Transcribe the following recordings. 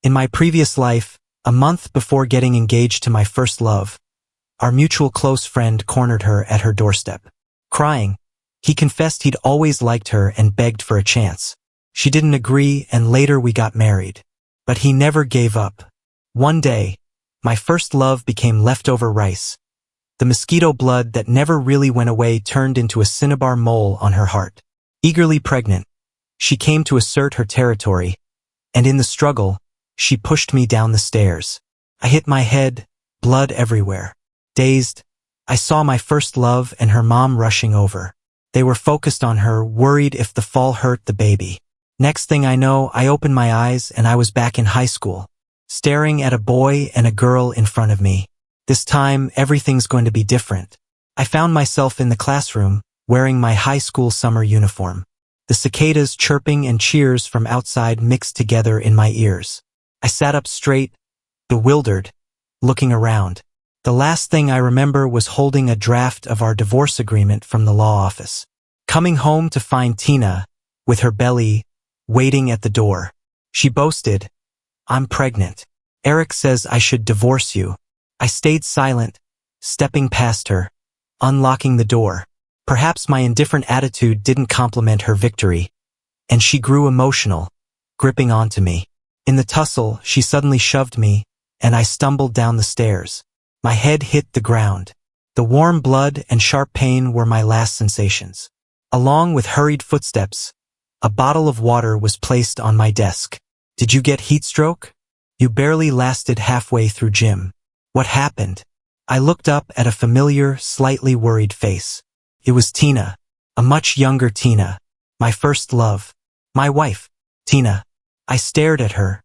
In my previous life, a month before getting engaged to my first love, our mutual close friend cornered her at her doorstep. Crying, he confessed he'd always liked her and begged for a chance. She didn't agree, and later we got married. But he never gave up. One day, my first love became leftover rice. The mosquito blood that never really went away turned into a cinnabar mole on her heart. Eagerly pregnant, she came to assert her territory, and in the struggle, she pushed me down the stairs. I hit my head, blood everywhere. Dazed, I saw my first love and her mom rushing over. They were focused on her, worried if the fall hurt the baby. Next thing I know, I opened my eyes and I was back in high school, staring at a boy and a girl in front of me. This time, everything's going to be different. I found myself in the classroom, wearing my high school summer uniform. The cicadas chirping and cheers from outside mixed together in my ears. I sat up straight, bewildered, looking around. The last thing I remember was holding a draft of our divorce agreement from the law office. Coming home to find Tina, with her belly, waiting at the door. She boasted, "I'm pregnant. Eric says I should divorce you." I stayed silent, stepping past her, unlocking the door. Perhaps my indifferent attitude didn't compliment her victory, and she grew emotional, gripping onto me. In the tussle, she suddenly shoved me, and I stumbled down the stairs. My head hit the ground. The warm blood and sharp pain were my last sensations. Along with hurried footsteps, a bottle of water was placed on my desk. "Did you get heat stroke? You barely lasted halfway through gym. What happened?" I looked up at a familiar, slightly worried face. It was Tina, a much younger Tina, my first love, my wife, Tina. I stared at her,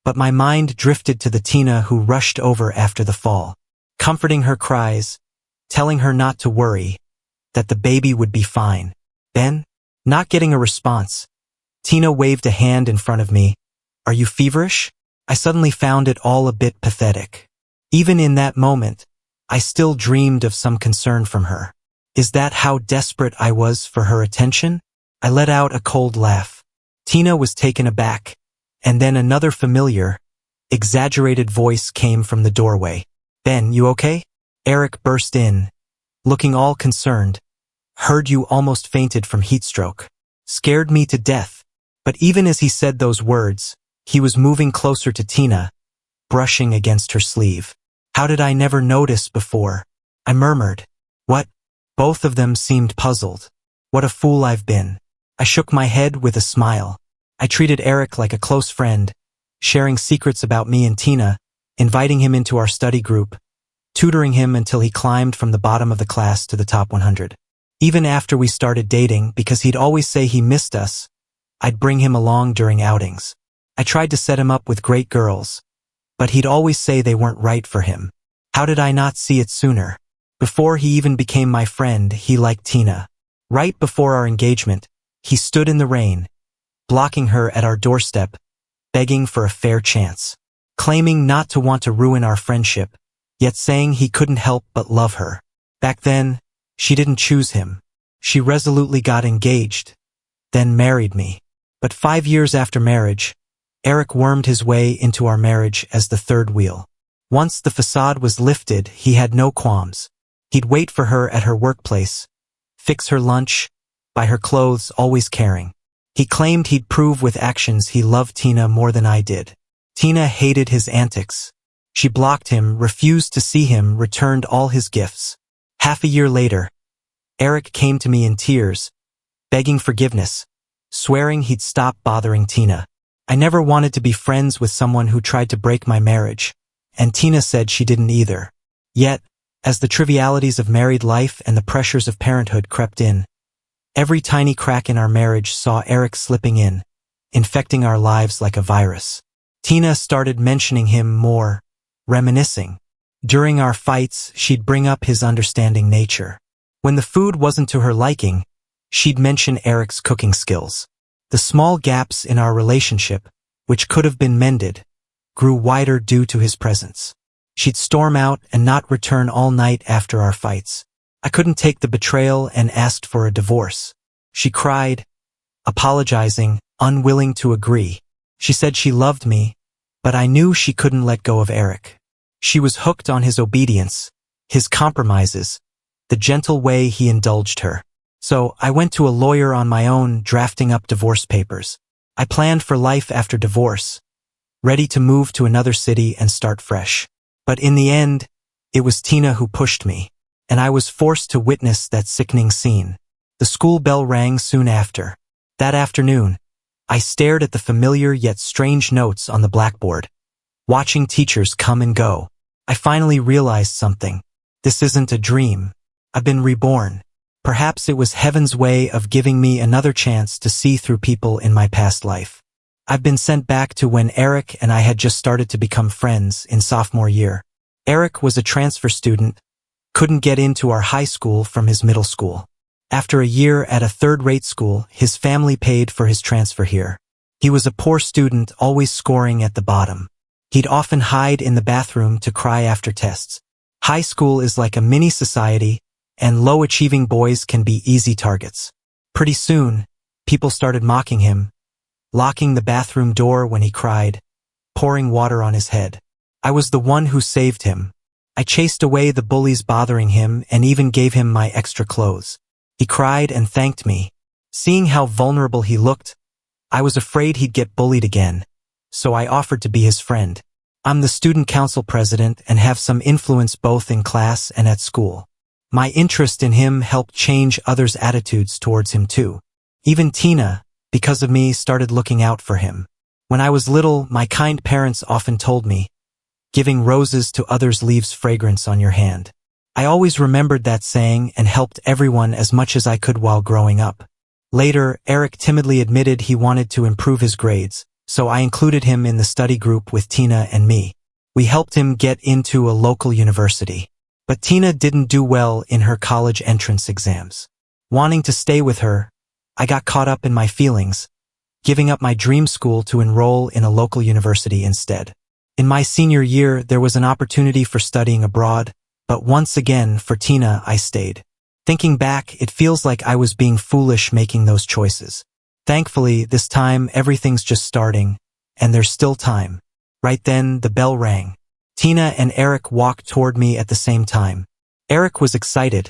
but my mind drifted to the Tina who rushed over after the fall, comforting her cries, telling her not to worry, that the baby would be fine. Then, not getting a response, Tina waved a hand in front of me. "Are you feverish?" I suddenly found it all a bit pathetic. Even in that moment, I still dreamed of some concern from her. Is that how desperate I was for her attention? I let out a cold laugh. Tina was taken aback, and then another familiar, exaggerated voice came from the doorway. "Ben, you okay?" Eric burst in, looking all concerned. "Heard you almost fainted from heat stroke." Scared me to death. But even as he said those words, he was moving closer to Tina, brushing against her sleeve. How did I never notice before? I murmured. "What?" Both of them seemed puzzled. What a fool I've been. I shook my head with a smile. I treated Eric like a close friend, sharing secrets about me and Tina, inviting him into our study group, tutoring him until he climbed from the bottom of the class to the top 100. Even after we started dating, because he'd always say he missed us, I'd bring him along during outings. I tried to set him up with great girls, but he'd always say they weren't right for him. How did I not see it sooner? Before he even became my friend, he liked Tina. Right before our engagement, he stood in the rain, blocking her at our doorstep, begging for a fair chance, claiming not to want to ruin our friendship, yet saying he couldn't help but love her. Back then, she didn't choose him. She resolutely got engaged, then married me. But 5 years after marriage, Eric wormed his way into our marriage as the third wheel. Once the facade was lifted, he had no qualms. He'd wait for her at her workplace, fix her lunch, buy her clothes, always caring. He claimed he'd prove with actions he loved Tina more than I did. Tina hated his antics. She blocked him, refused to see him, returned all his gifts. Half a year later, Eric came to me in tears, begging forgiveness, swearing he'd stop bothering Tina. I never wanted to be friends with someone who tried to break my marriage, and Tina said she didn't either. Yet, as the trivialities of married life and the pressures of parenthood crept in, every tiny crack in our marriage saw Eric slipping in, infecting our lives like a virus. Tina started mentioning him more, reminiscing. During our fights, she'd bring up his understanding nature. When the food wasn't to her liking, she'd mention Eric's cooking skills. The small gaps in our relationship, which could have been mended, grew wider due to his presence. She'd storm out and not return all night after our fights. I couldn't take the betrayal and asked for a divorce. She cried, apologizing, unwilling to agree. She said she loved me, But I knew she couldn't let go of Eric. She was hooked on his obedience, his compromises, the gentle way he indulged her. So I went to a lawyer on my own, drafting up divorce papers. I planned for life after divorce, ready to move to another city and start fresh. But in the end, it was Tina who pushed me, and I was forced to witness that sickening scene. The school bell rang soon after. That afternoon, I stared at the familiar yet strange notes on the blackboard, watching teachers come and go. I finally realized something. This isn't a dream. I've been reborn. Perhaps it was heaven's way of giving me another chance to see through people in my past life. I've been sent back to when Eric and I had just started to become friends in sophomore year. Eric was a transfer student, couldn't get into our high school from his middle school. After a year at a third-rate school, his family paid for his transfer here. He was a poor student, always scoring at the bottom. He'd often hide in the bathroom to cry after tests. High school is like a mini-society, and low-achieving boys can be easy targets. Pretty soon, people started mocking him, locking the bathroom door when he cried, pouring water on his head. I was the one who saved him. I chased away the bullies bothering him and even gave him my extra clothes. He cried and thanked me. Seeing how vulnerable he looked, I was afraid he'd get bullied again, so I offered to be his friend. I'm the student council president and have some influence both in class and at school. My interest in him helped change others' attitudes towards him too. Even Tina, because of me, started looking out for him. When I was little, my kind parents often told me, "Giving roses to others leaves fragrance on your hand." I always remembered that saying and helped everyone as much as I could while growing up. Later, Eric timidly admitted he wanted to improve his grades, so I included him in the study group with Tina and me. We helped him get into a local university. But Tina didn't do well in her college entrance exams. Wanting to stay with her, I got caught up in my feelings, giving up my dream school to enroll in a local university instead. In my senior year, there was an opportunity for studying abroad, but once again, for Tina, I stayed. Thinking back, it feels like I was being foolish making those choices. Thankfully, this time, everything's just starting, and there's still time. Right then, the bell rang. Tina and Eric walked toward me at the same time. Eric was excited.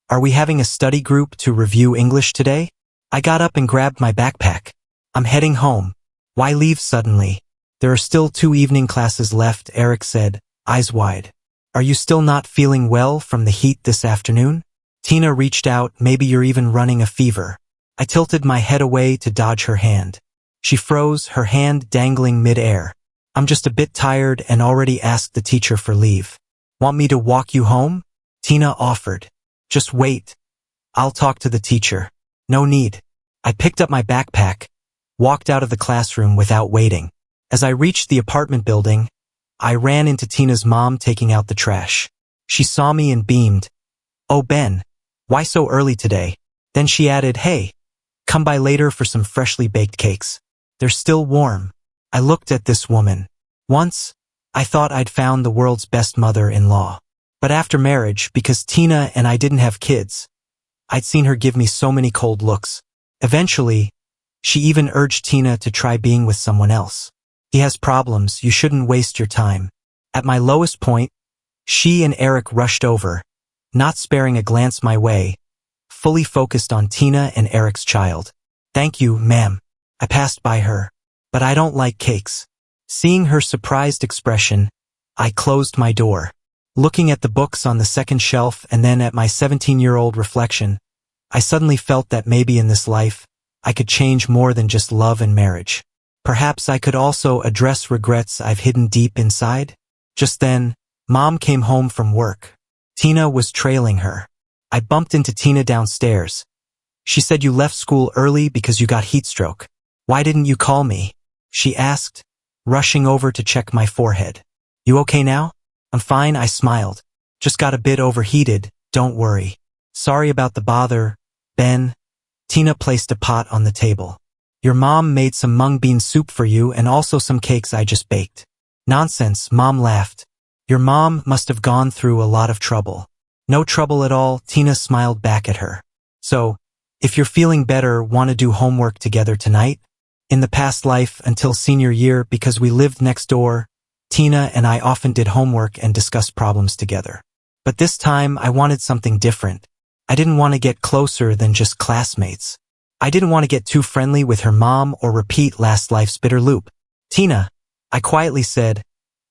"Are we having a study group to review English today?" I got up and grabbed my backpack. "I'm heading home." "Why leave suddenly?" "There are still 2 evening classes left," Eric said, eyes wide. "Are you still not feeling well from the heat this afternoon?" Tina reached out. "Maybe you're even running a fever." I tilted my head away to dodge her hand. She froze, her hand dangling mid-air. "I'm just a bit tired and already asked the teacher for leave." "Want me to walk you home?" Tina offered. "Just wait. I'll talk to the teacher." "No need." I picked up my backpack, walked out of the classroom without waiting. As I reached the apartment building, I ran into Tina's mom taking out the trash. She saw me and beamed. "Oh, Ben, why so early today?" Then she added, "Hey, come by later for some freshly baked cakes. They're still warm." I looked at this woman. Once, I thought I'd found the world's best mother-in-law. But after marriage, because Tina and I didn't have kids, I'd seen her give me so many cold looks. Eventually, she even urged Tina to try being with someone else. "He has problems, you shouldn't waste your time." At my lowest point, she and Eric rushed over, not sparing a glance my way, fully focused on Tina and Eric's child. "Thank you, ma'am." I passed by her. "But I don't like cakes." Seeing her surprised expression, I closed my door. Looking at the books on the second shelf and then at my 17-year-old reflection, I suddenly felt that maybe in this life, I could change more than just love and marriage. Perhaps I could also address regrets I've hidden deep inside. Just then, Mom came home from work. Tina was trailing her. I bumped into Tina downstairs. She said, "You left school early because you got heat stroke. Why didn't you call me?" she asked, rushing over to check my forehead. "You okay now?" "I'm fine," I smiled. "Just got a bit overheated, don't worry." "Sorry about the bother, Ben." Tina placed a pot on the table. "Your mom made some mung bean soup for you and also some cakes I just baked." "Nonsense," Mom laughed. "Your mom must have gone through a lot of trouble." "No trouble at all," Tina smiled back at her. "So, if you're feeling better, want to do homework together tonight?" In the past life until senior year, because we lived next door, Tina and I often did homework and discussed problems together. But this time I wanted something different. I didn't want to get closer than just classmates. I didn't want to get too friendly with her mom or repeat last life's bitter loop. Tina, I quietly said,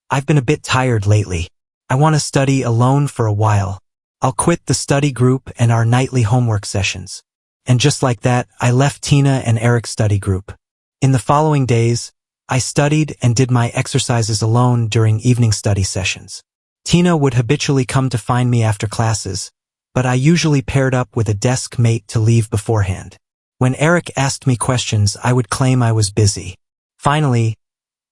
I've been a bit tired lately. I want to study alone for a while. I'll quit the study group and our nightly homework sessions. And just like that, I left Tina and Eric's study group. In the following days, I studied and did my exercises alone during evening study sessions. Tina would habitually come to find me after classes, but I usually paired up with a desk mate to leave beforehand. When Eric asked me questions, I would claim I was busy. Finally,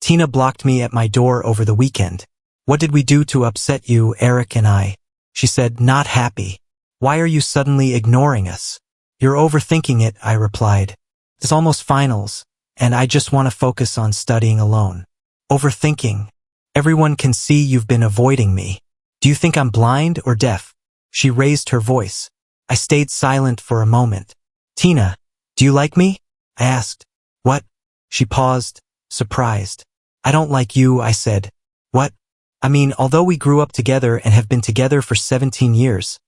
Tina blocked me at my door over the weekend. What did we do to upset you, Eric and I? She said, not happy. Why are you suddenly ignoring us? You're overthinking it, I replied. It's almost finals, and I just want to focus on studying alone. Overthinking. Everyone can see you've been avoiding me. Do you think I'm blind or deaf? She raised her voice. I stayed silent for a moment. Tina, do you like me? I asked. What? She paused, surprised. I don't like you, I said. What? I mean, although we grew up together and have been together for 17 years,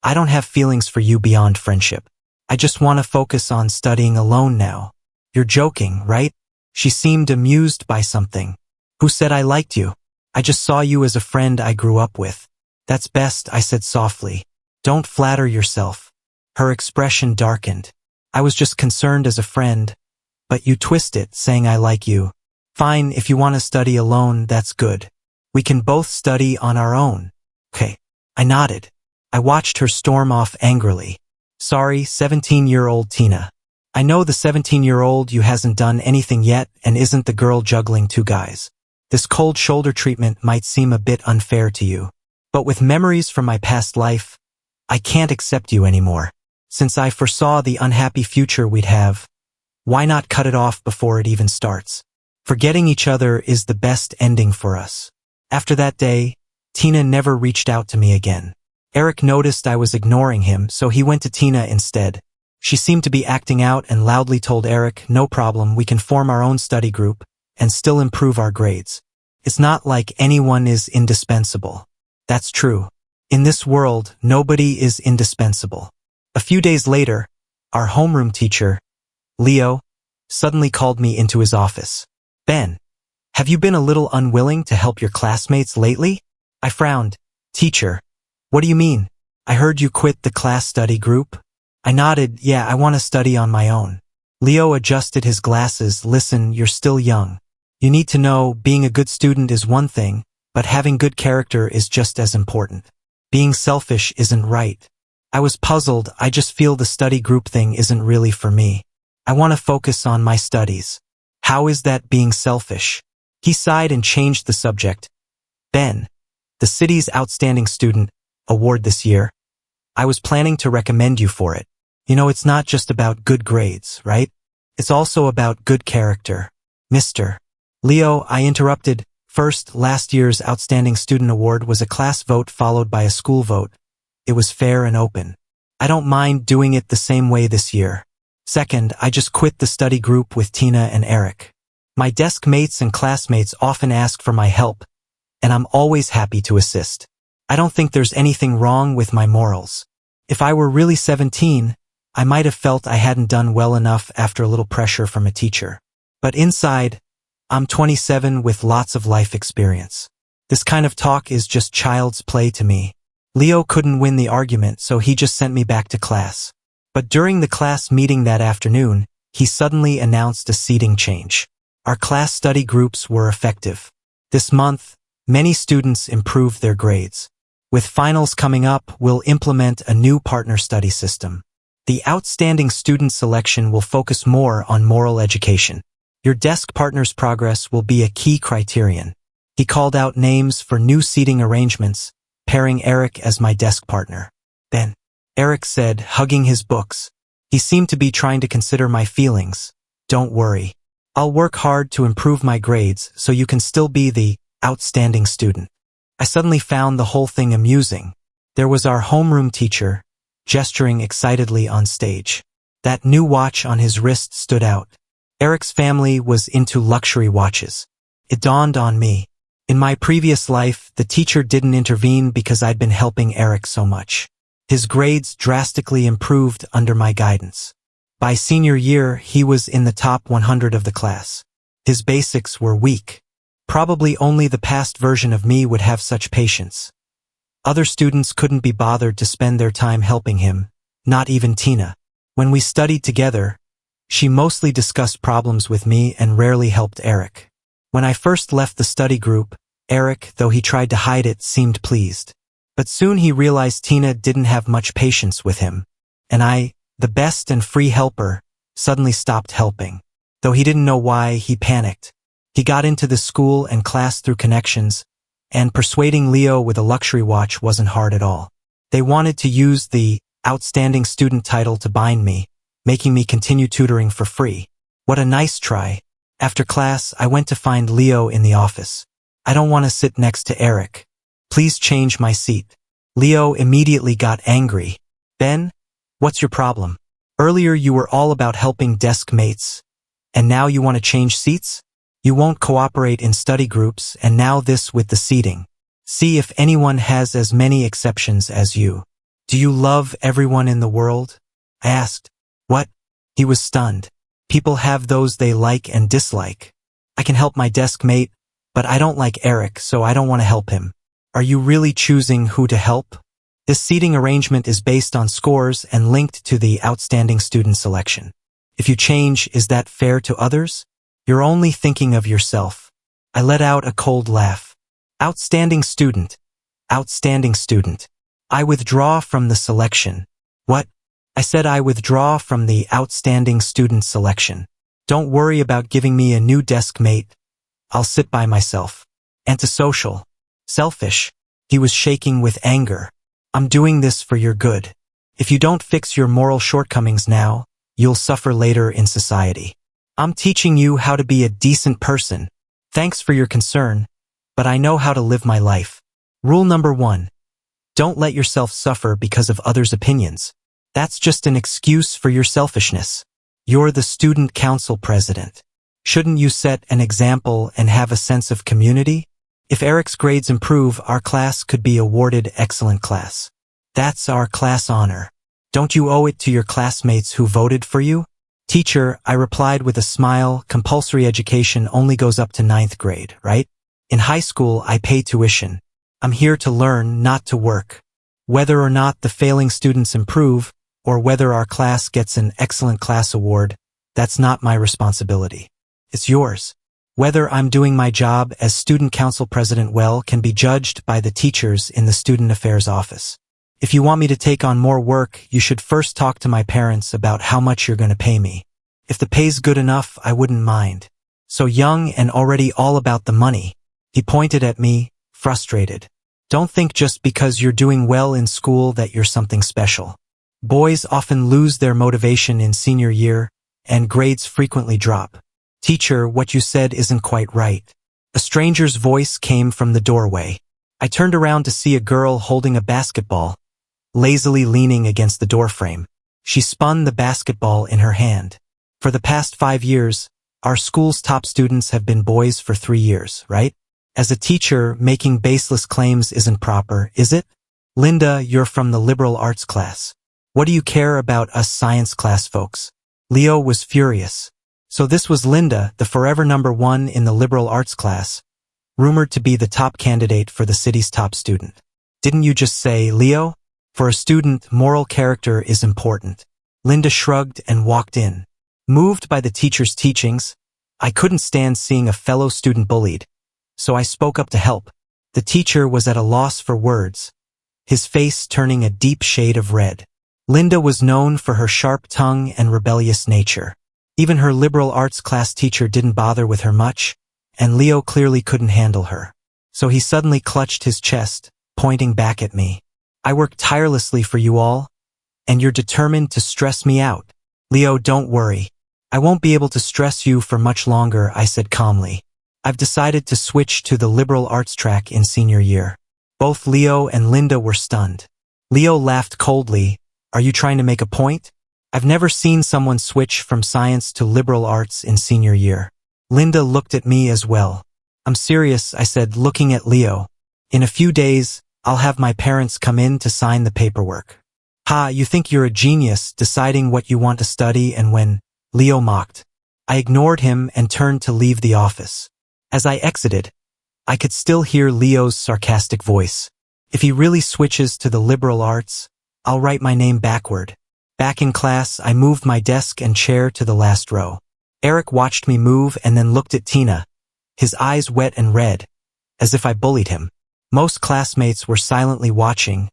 I don't have feelings for you beyond friendship. I just want to focus on studying alone now. You're joking, right? She seemed amused by something. Who said I liked you? I just saw you as a friend I grew up with. That's best, I said softly. Don't flatter yourself. Her expression darkened. I was just concerned as a friend, but you twist it, saying I like you. Fine, if you want to study alone, that's good. We can both study on our own. Okay. I nodded. I watched her storm off angrily. Sorry, 17-year-old Tina. I know the 17-year-old you hasn't done anything yet and isn't the girl juggling two guys. This cold shoulder treatment might seem a bit unfair to you. But with memories from my past life, I can't accept you anymore. Since I foresaw the unhappy future we'd have, why not cut it off before it even starts? Forgetting each other is the best ending for us. After that day, Tina never reached out to me again. Eric noticed I was ignoring him, so he went to Tina instead. She seemed to be acting out and loudly told Eric, no problem, we can form our own study group and still improve our grades. It's not like anyone is indispensable. That's true. In this world, nobody is indispensable. A few days later, our homeroom teacher, Leo, suddenly called me into his office. Ben, have you been a little unwilling to help your classmates lately? I frowned. Teacher, what do you mean? I heard you quit the class study group. I nodded, yeah, I want to study on my own. Leo adjusted his glasses. Listen, you're still young. You need to know, being a good student is one thing, but having good character is just as important. Being selfish isn't right. I was puzzled. I just feel the study group thing isn't really for me. I want to focus on my studies. How is that being selfish? He sighed and changed the subject. Ben, the city's Outstanding Student Award this year, I was planning to recommend you for it. You know, it's not just about good grades, right? It's also about good character. Mr. Leo, I interrupted. First, last year's Outstanding Student Award was a class vote followed by a school vote. It was fair and open. I don't mind doing it the same way this year. Second, I just quit the study group with Tina and Eric. My desk mates and classmates often ask for my help, and I'm always happy to assist. I don't think there's anything wrong with my morals. If I were really 17, I might have felt I hadn't done well enough after a little pressure from a teacher. But inside, I'm 27 with lots of life experience. This kind of talk is just child's play to me. Leo couldn't win the argument, so he just sent me back to class. But during the class meeting that afternoon, he suddenly announced a seating change. Our class study groups were effective. This month, many students improved their grades. With finals coming up, we'll implement a new partner study system. The Outstanding Student Selection will focus more on moral education. Your desk partner's progress will be a key criterion. He called out names for new seating arrangements, pairing Eric as my desk partner. Then, Eric said, hugging his books. He seemed to be trying to consider my feelings. Don't worry. I'll work hard to improve my grades so you can still be the outstanding student. I suddenly found the whole thing amusing. There was our homeroom teacher, gesturing excitedly on stage. That new watch on his wrist stood out. Eric's family was into luxury watches. It dawned on me. In my previous life, the teacher didn't intervene because I'd been helping Eric so much. His grades drastically improved under my guidance. By senior year, he was in the top 100 of the class. His basics were weak. Probably only the past version of me would have such patience. Other students couldn't be bothered to spend their time helping him, not even Tina. When we studied together, she mostly discussed problems with me and rarely helped Eric. When I first left the study group, Eric, though he tried to hide it, seemed pleased. But soon he realized Tina didn't have much patience with him, and I, the best and free helper, suddenly stopped helping. Though he didn't know why, he panicked. He got into the school and class through connections, and persuading Leo with a luxury watch wasn't hard at all. They wanted to use the outstanding student title to bind me, making me continue tutoring for free. What a nice try. After class, I went to find Leo in the office. I don't want to sit next to Eric. Please change my seat. Leo immediately got angry. Ben, what's your problem? Earlier you were all about helping desk mates, and now you want to change seats? You won't cooperate in study groups, and now this with the seating. See if anyone has as many exceptions as you. Do you love everyone in the world? I asked. What? He was stunned. People have those they like and dislike. I can help my desk mate, but I don't like Eric, so I don't want to help him. Are you really choosing who to help? This seating arrangement is based on scores and linked to the outstanding student selection. If you change, is that fair to others? You're only thinking of yourself. I let out a cold laugh. Outstanding student. Outstanding student. I withdraw from the selection. What? I said I withdraw from the outstanding student selection. Don't worry about giving me a new desk mate. I'll sit by myself. Antisocial. Selfish. He was shaking with anger. I'm doing this for your good. If you don't fix your moral shortcomings now, you'll suffer later in society. I'm teaching you how to be a decent person. Thanks for your concern, but I know how to live my life. Rule number 1. Don't let yourself suffer because of others' opinions. That's just an excuse for your selfishness. You're the student council president. Shouldn't you set an example and have a sense of community? If Eric's grades improve, our class could be awarded excellent class. That's our class honor. Don't you owe it to your classmates who voted for you? Teacher, I replied with a smile, compulsory education only goes up to 9th grade, right? In high school, I pay tuition. I'm here to learn, not to work. Whether or not the failing students improve, or whether our class gets an excellent class award, that's not my responsibility. It's yours. Whether I'm doing my job as student council president well can be judged by the teachers in the student affairs office. If you want me to take on more work, you should first talk to my parents about how much you're going to pay me. If the pay's good enough, I wouldn't mind. So young and already all about the money. He pointed at me, frustrated. Don't think just because you're doing well in school that you're something special. Boys often lose their motivation in senior year, and grades frequently drop. Teacher, what you said isn't quite right. A stranger's voice came from the doorway. I turned around to see a girl holding a basketball, lazily leaning against the doorframe. She spun the basketball in her hand. For the past 5 years, our school's top students have been boys for 3 years, right? As a teacher, making baseless claims isn't proper, is it? Linda, you're from the liberal arts class. What do you care about us science class folks? Leo was furious. So this was Linda, the forever #1 in the liberal arts class, rumored to be the top candidate for the city's top student. Didn't you just say, Leo? For a student, moral character is important. Linda shrugged and walked in. Moved by the teacher's teachings, I couldn't stand seeing a fellow student bullied, so I spoke up to help. The teacher was at a loss for words, his face turning a deep shade of red. Linda was known for her sharp tongue and rebellious nature. Even her liberal arts class teacher didn't bother with her much, and Leo clearly couldn't handle her. So he suddenly clutched his chest, pointing back at me. I work tirelessly for you all, and you're determined to stress me out. Leo, don't worry. I won't be able to stress you for much longer, I said calmly. I've decided to switch to the liberal arts track in senior year. Both Leo and Linda were stunned. Leo laughed coldly. Are you trying to make a point? I've never seen someone switch from science to liberal arts in senior year. Linda looked at me as well. I'm serious, I said, looking at Leo. In a few days, I'll have my parents come in to sign the paperwork. Ha, you think you're a genius, deciding what you want to study and when? Leo mocked. I ignored him and turned to leave the office. As I exited, I could still hear Leo's sarcastic voice. If he really switches to the liberal arts, I'll write my name backward. Back in class, I moved my desk and chair to the last row. Eric watched me move and then looked at Tina, his eyes wet and red, as if I bullied him. Most classmates were silently watching,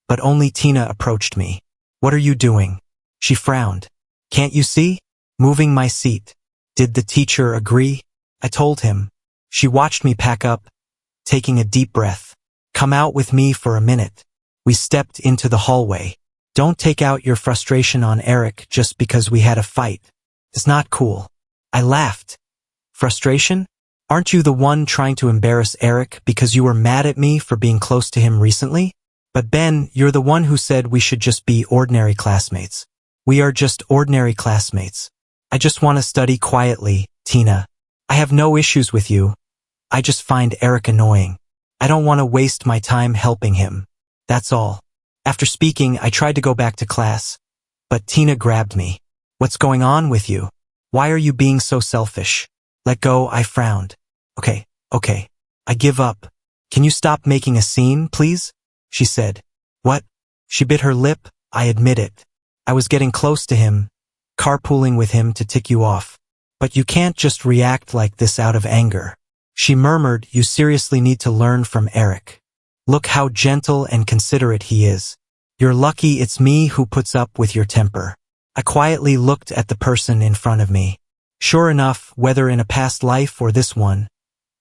but only Tina approached me. What are you doing? She frowned. Can't you see? Moving my seat. Did the teacher agree? I told him. She watched me pack up, taking a deep breath. Come out with me for a minute. We stepped into the hallway. Don't take out your frustration on Eric just because we had a fight. It's not cool. I laughed. Frustration? Aren't you the one trying to embarrass Eric because you were mad at me for being close to him recently? But Ben, you're the one who said we should just be ordinary classmates. We are just ordinary classmates. I just want to study quietly, Tina. I have no issues with you. I just find Eric annoying. I don't want to waste my time helping him. That's all. After speaking, I tried to go back to class, but Tina grabbed me. What's going on with you? Why are you being so selfish? Let go, I frowned. Okay. I give up. Can you stop making a scene, please? She said. What? She bit her lip, I admit it. I was getting close to him, carpooling with him to tick you off. But you can't just react like this out of anger. She murmured, you seriously need to learn from Eric. Look how gentle and considerate he is. You're lucky it's me who puts up with your temper. I quietly looked at the person in front of me. Sure enough, whether in a past life or this one,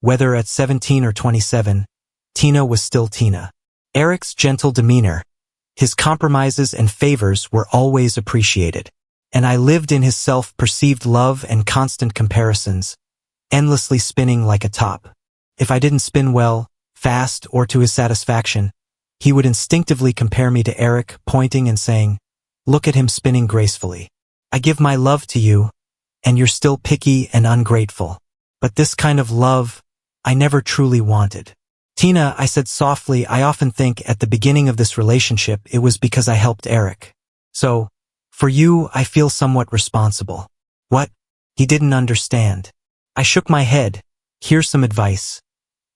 whether at 17 or 27, Tina was still Tina. Eric's gentle demeanor, his compromises and favors were always appreciated. And I lived in his self-perceived love and constant comparisons, endlessly spinning like a top. If I didn't spin well, fast, or to his satisfaction, he would instinctively compare me to Eric, pointing and saying, look at him spinning gracefully. I give my love to you, and you're still picky and ungrateful. But this kind of love, I never truly wanted. Tina, I said softly, I often think at the beginning of this relationship it was because I helped Eric. So, for you, I feel somewhat responsible. What? He didn't understand. I shook my head. Here's some advice.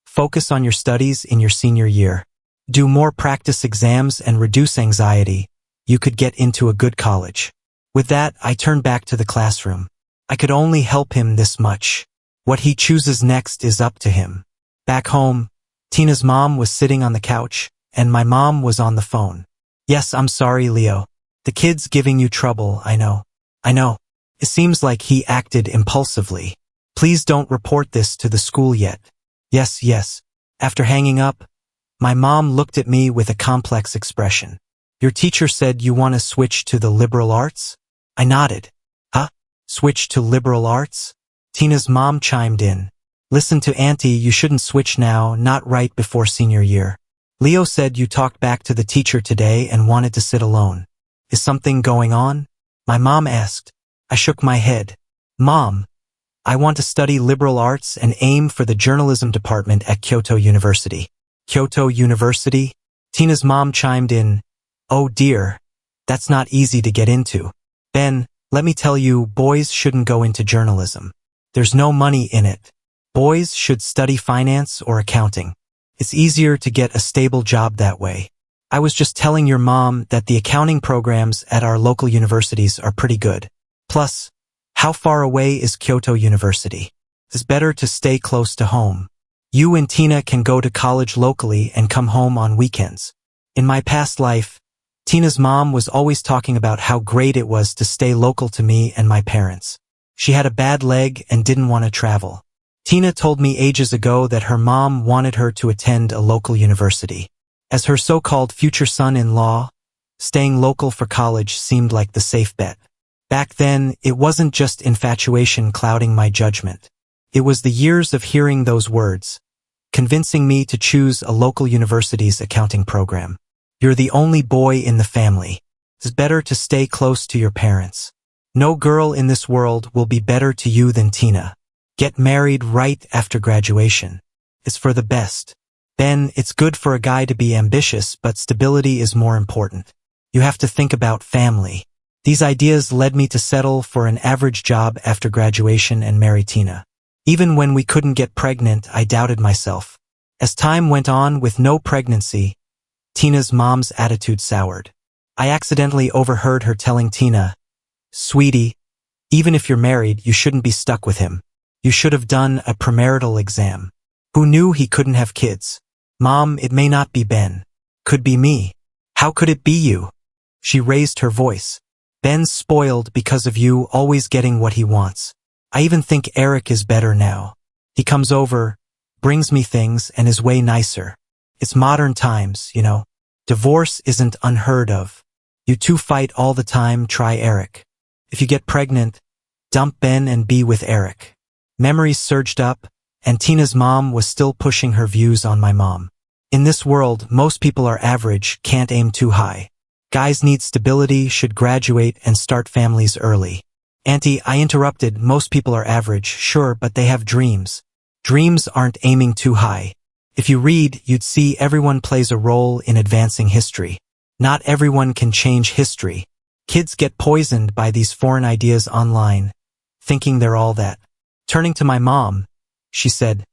Focus on your studies in your senior year. Do more practice exams and reduce anxiety. You could get into a good college. With that, I turned back to the classroom. I could only help him this much. What he chooses next is up to him. Back home, Tina's mom was sitting on the couch, and my mom was on the phone. Yes, I'm sorry, Leo. The kid's giving you trouble, I know. It seems like he acted impulsively. Please don't report this to the school yet. Yes. After hanging up, my mom looked at me with a complex expression. Your teacher said you want to switch to the liberal arts? I nodded. Huh? Switch to liberal arts? Tina's mom chimed in. Listen to Auntie, you shouldn't switch now, not right before senior year. Leo said you talked back to the teacher today and wanted to sit alone. Is something going on? My mom asked. I shook my head. Mom, I want to study liberal arts and aim for the journalism department at Kyoto University. Kyoto University? Tina's mom chimed in. Oh dear, that's not easy to get into. Ben, let me tell you, boys shouldn't go into journalism. There's no money in it. Boys should study finance or accounting. It's easier to get a stable job that way. I was just telling your mom that the accounting programs at our local universities are pretty good. Plus, how far away is Kyoto University? It's better to stay close to home. You and Tina can go to college locally and come home on weekends. In my past life, Tina's mom was always talking about how great it was to stay local to me and my parents. She had a bad leg and didn't want to travel. Tina told me ages ago that her mom wanted her to attend a local university. As her so-called future son-in-law, staying local for college seemed like the safe bet. Back then, it wasn't just infatuation clouding my judgment. It was the years of hearing those words, convincing me to choose a local university's accounting program. You're the only boy in the family. It's better to stay close to your parents. No girl in this world will be better to you than Tina. Get married right after graduation. It's for the best. Ben, it's good for a guy to be ambitious, but stability is more important. You have to think about family. These ideas led me to settle for an average job after graduation and marry Tina. Even when we couldn't get pregnant, I doubted myself. As time went on with no pregnancy, Tina's mom's attitude soured. I accidentally overheard her telling Tina, "Sweetie, even if you're married, you shouldn't be stuck with him. You should have done a premarital exam. Who knew he couldn't have kids? Mom, it may not be Ben. Could be me. How could it be you?" She raised her voice. "Ben's spoiled because of you always getting what he wants. I even think Eric is better now. He comes over, brings me things, and is way nicer. It's modern times, you know. Divorce isn't unheard of. You two fight all the time, try Eric. If you get pregnant, dump Ben and be with Eric." Memories surged up, and Tina's mom was still pushing her views on my mom. In this world, most people are average, can't aim too high. Guys need stability, should graduate, and start families early. "Auntie," I interrupted, "most people are average, sure, but they have dreams. Dreams aren't aiming too high. If you read, you'd see everyone plays a role in advancing history. Not everyone can change history. Kids get poisoned by these foreign ideas online, thinking they're all that." Turning to my mom, she said,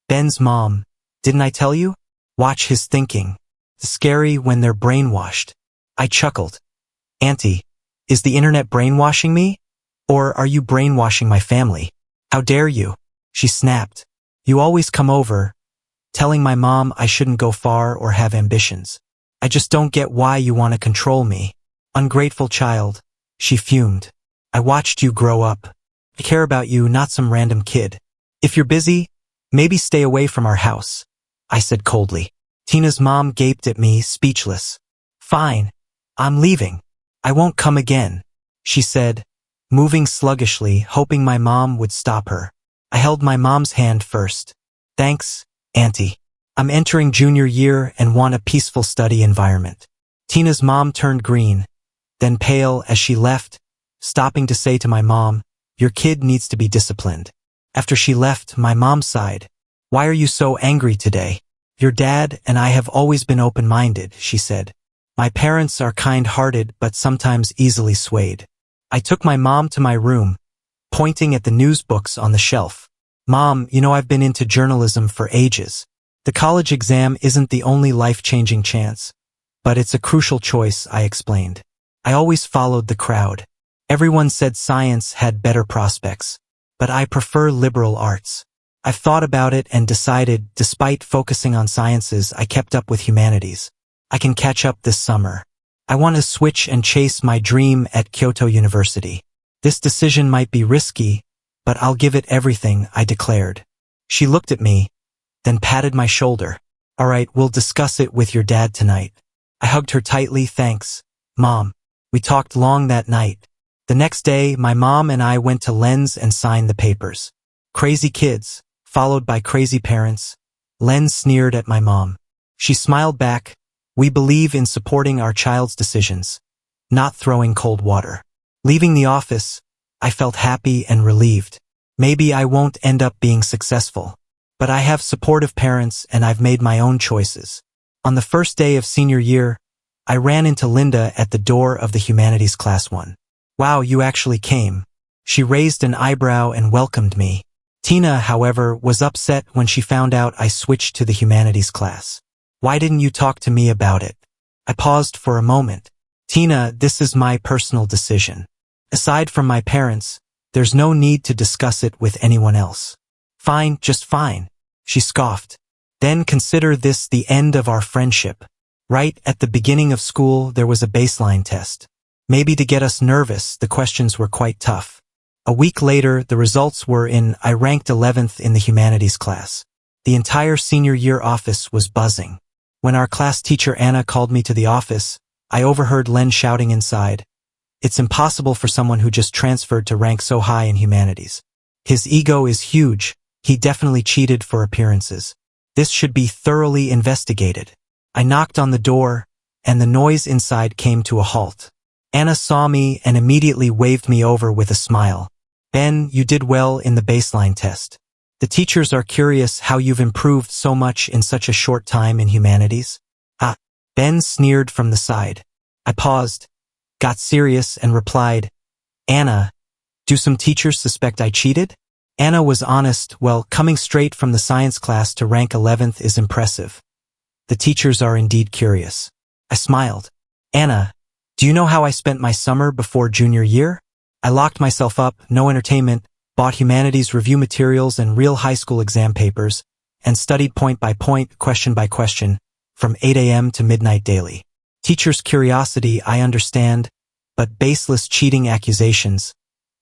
"Ben's mom, didn't I tell you? Watch his thinking. It's scary when they're brainwashed." I chuckled. "Auntie, is the internet brainwashing me? Or are you brainwashing my family? How dare you?" She snapped. "You always come over, telling my mom I shouldn't go far or have ambitions. I just don't get why you want to control me. Ungrateful child," she fumed. "I watched you grow up. I care about you, not some random kid. If you're busy, maybe stay away from our house," I said coldly. Tina's mom gaped at me, speechless. "Fine, I'm leaving. I won't come again," she said, moving sluggishly, hoping my mom would stop her. I held my mom's hand first. "Thanks, Auntie. I'm entering junior year and want a peaceful study environment." Tina's mom turned green, then pale as she left, stopping to say to my mom, "Your kid needs to be disciplined." After she left, my mom sighed. "Why are you so angry today?" "Your dad and I have always been open-minded," she said. "My parents are kind-hearted but sometimes easily swayed." I took my mom to my room, pointing at the news books on the shelf. "Mom, you know I've been into journalism for ages. The college exam isn't the only life-changing chance, but it's a crucial choice," I explained. "I always followed the crowd. Everyone said science had better prospects, but I prefer liberal arts. I've thought about it and decided, despite focusing on sciences, I kept up with humanities. I can catch up this summer. I want to switch and chase my dream at Kyoto University. This decision might be risky, but I'll give it everything," I declared. She looked at me, then patted my shoulder. "All right, we'll discuss it with your dad tonight." I hugged her tightly. "Thanks, Mom." We talked long that night. The next day, my mom and I went to Lens and signed the papers. Crazy kids, followed by crazy parents. Lens sneered at my mom. She smiled back. "We believe in supporting our child's decisions, not throwing cold water." Leaving the office, I felt happy and relieved. Maybe I won't end up being successful, but I have supportive parents and I've made my own choices. On the first day of senior year, I ran into Linda at the door of the humanities class 1. "Wow, you actually came." She raised an eyebrow and welcomed me. Tina, however, was upset when she found out I switched to the humanities class. "Why didn't you talk to me about it?" I paused for a moment. "Tina, this is my personal decision. Aside from my parents, there's no need to discuss it with anyone else." "Fine, just fine," she scoffed. "Then consider this the end of our friendship. Right at the beginning of school, there was a baseline test. Maybe to get us nervous, the questions were quite tough. A week later, the results were in. I ranked 11th in the humanities class. The entire senior year office was buzzing. When our class teacher Anna called me to the office, I overheard Len shouting inside, "It's impossible for someone who just transferred to rank so high in humanities. His ego is huge. He definitely cheated for appearances. This should be thoroughly investigated." I knocked on the door, and the noise inside came to a halt. Anna saw me and immediately waved me over with a smile. Ben, you did well in the baseline test. The teachers are curious how you've improved so much in such a short time in humanities. Ah, Ben sneered from the side. I paused, got serious, and replied, Anna, do some teachers suspect I cheated? Anna was honest. Well, coming straight from the science class to rank 11th is impressive. The teachers are indeed curious. I smiled. Anna, do you know how I spent my summer before junior year? I locked myself up, no entertainment, bought humanities review materials and real high school exam papers, and studied point by point, question by question, from 8 a.m. to midnight daily. Teachers' curiosity, I understand, but baseless cheating accusations,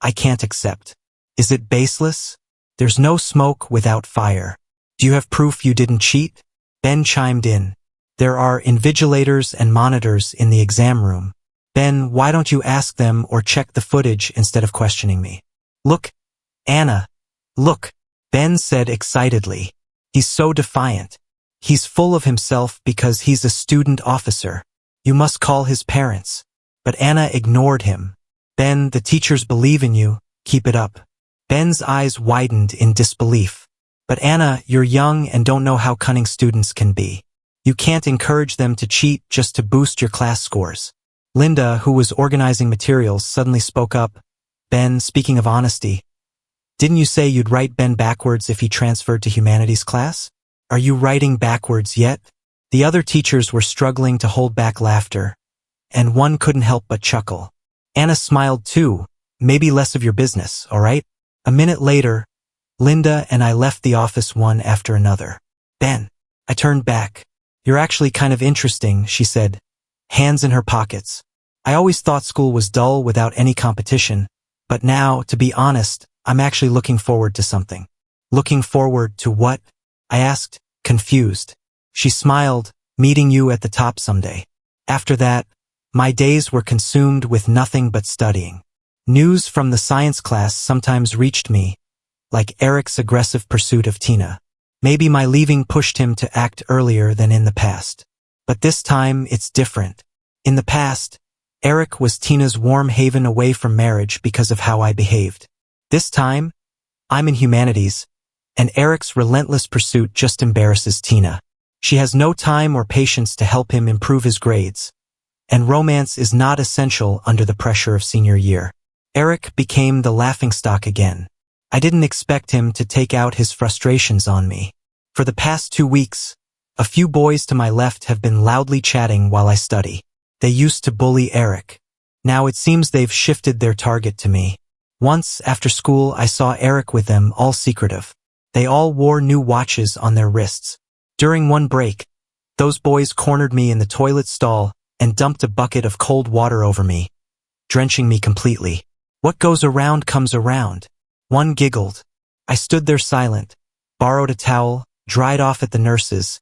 I can't accept. Is it baseless? There's no smoke without fire. Do you have proof you didn't cheat? Ben chimed in. There are invigilators and monitors in the exam room. Ben, why don't you ask them or check the footage instead of questioning me? Look, Anna, look, Ben said excitedly. He's so defiant. He's full of himself because he's a student officer. You must call his parents. But Anna ignored him. Ben, the teachers believe in you. Keep it up. Ben's eyes widened in disbelief. But Anna, you're young and don't know how cunning students can be. You can't encourage them to cheat just to boost your class scores. Linda, who was organizing materials, suddenly spoke up. Ben, speaking of honesty, didn't you say you'd write Ben backwards if he transferred to humanities class? Are you writing backwards yet? The other teachers were struggling to hold back laughter, and one couldn't help but chuckle. Anna smiled too. Maybe less of your business, all right? A minute later, Linda and I left the office one after another. Ben, I turned back. You're actually kind of interesting, she said, hands in her pockets. I always thought school was dull without any competition, but now, to be honest, I'm actually looking forward to something. Looking forward to what? I asked, confused. She smiled, meeting you at the top someday. After that, my days were consumed with nothing but studying. News from the science class sometimes reached me, like Eric's aggressive pursuit of Tina. Maybe my leaving pushed him to act earlier than in the past. But this time, it's different. In the past, Eric was Tina's warm haven away from marriage because of how I behaved. This time, I'm in humanities, and Eric's relentless pursuit just embarrasses Tina. She has no time or patience to help him improve his grades, and romance is not essential under the pressure of senior year. Eric became the laughingstock again. I didn't expect him to take out his frustrations on me. For the past 2 weeks, a few boys to my left have been loudly chatting while I study. They used to bully Eric. Now it seems they've shifted their target to me. Once, after school, I saw Eric with them, all secretive. They all wore new watches on their wrists. During one break, those boys cornered me in the toilet stall and dumped a bucket of cold water over me, drenching me completely. What goes around comes around. One giggled. I stood there silent, borrowed a towel, dried off at the nurses,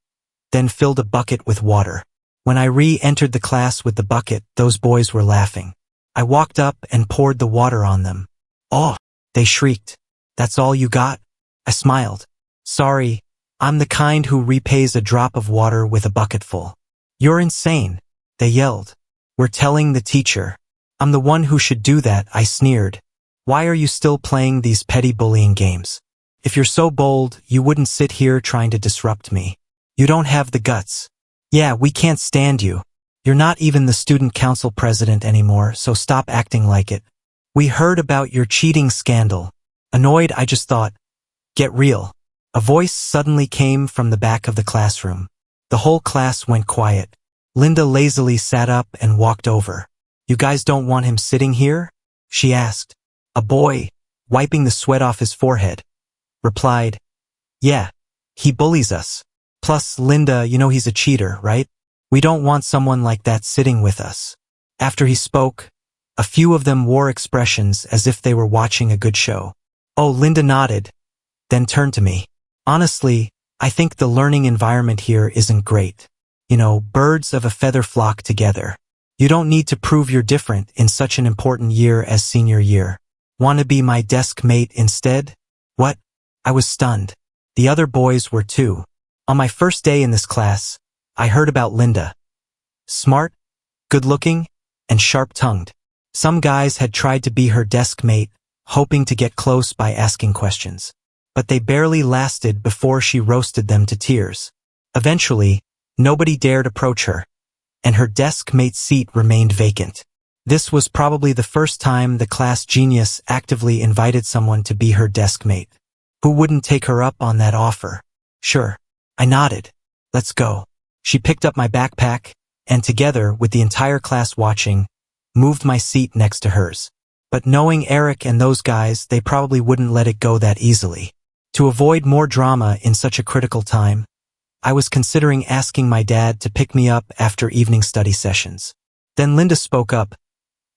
then filled a bucket with water. When I re-entered the class with the bucket, those boys were laughing. I walked up and poured the water on them. Oh, they shrieked. That's all you got? I smiled. Sorry, I'm the kind who repays a drop of water with a bucketful. You're insane, they yelled. We're telling the teacher. I'm the one who should do that, I sneered. Why are you still playing these petty bullying games? If you're so bold, you wouldn't sit here trying to disrupt me. You don't have the guts. Yeah, we can't stand you. You're not even the student council president anymore, so stop acting like it. We heard about your cheating scandal. Annoyed, I just thought, get real. A voice suddenly came from the back of the classroom. The whole class went quiet. Linda lazily sat up and walked over. You guys don't want him sitting here? She asked. A boy, wiping the sweat off his forehead, replied, yeah, he bullies us. Plus, Linda, you know he's a cheater, right? We don't want someone like that sitting with us. After he spoke, a few of them wore expressions as if they were watching a good show. Oh, Linda nodded, then turned to me. Honestly, I think the learning environment here isn't great. You know, birds of a feather flock together. You don't need to prove you're different in such an important year as senior year. Want to be my desk mate instead? What? I was stunned. The other boys were too. On my first day in this class, I heard about Linda. Smart, good-looking, and sharp-tongued. Some guys had tried to be her desk mate, hoping to get close by asking questions. But they barely lasted before she roasted them to tears. Eventually, nobody dared approach her, and her desk mate's seat remained vacant. This was probably the first time the class genius actively invited someone to be her desk mate. Who wouldn't take her up on that offer? Sure. I nodded. Let's go. She picked up my backpack, and together, with the entire class watching, moved my seat next to hers. But knowing Eric and those guys, they probably wouldn't let it go that easily. To avoid more drama in such a critical time, I was considering asking my dad to pick me up after evening study sessions. Then Linda spoke up.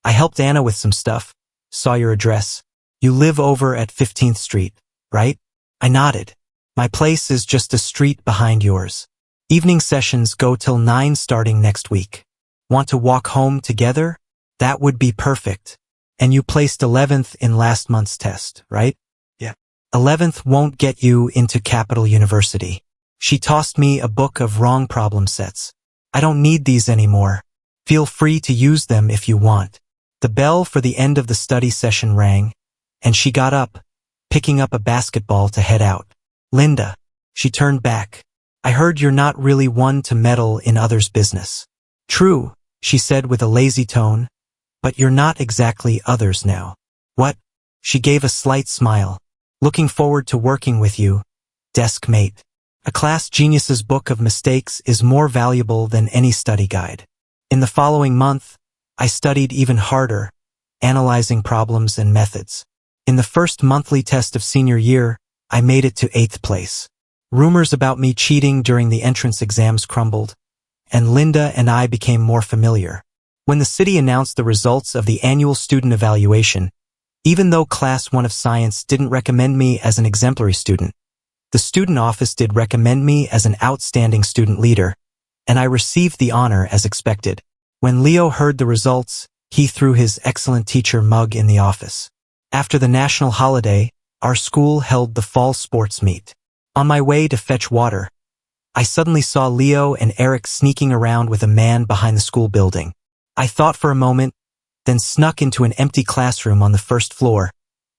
I helped Anna with some stuff. Saw your address. You live over at 15th Street, right? I nodded. My place is just a street behind yours. Evening sessions go till 9 starting next week. Want to walk home together? That would be perfect. And you placed 11th in last month's test, right? Yeah. 11th won't get you into Capital University. She tossed me a book of wrong problem sets. I don't need these anymore. Feel free to use them if you want. The bell for the end of the study session rang, and she got up, picking up a basketball to head out. Linda. She turned back. I heard you're not really one to meddle in others' business. True, she said with a lazy tone, but you're not exactly others now. What? She gave a slight smile. Looking forward to working with you, desk mate. A class genius's book of mistakes is more valuable than any study guide. In the following month, I studied even harder, analyzing problems and methods. In the first monthly test of senior year, I made it to 8th place. Rumors about me cheating during the entrance exams crumbled, and Linda and I became more familiar. When the city announced the results of the annual student evaluation, even though Class 1 of Science didn't recommend me as an exemplary student, the student office did recommend me as an outstanding student leader, and I received the honor as expected. When Leo heard the results, he threw his excellent teacher mug in the office. After the national holiday, our school held the fall sports meet. On my way to fetch water, I suddenly saw Leo and Eric sneaking around with a man behind the school building. I thought for a moment, then snuck into an empty classroom on the first floor,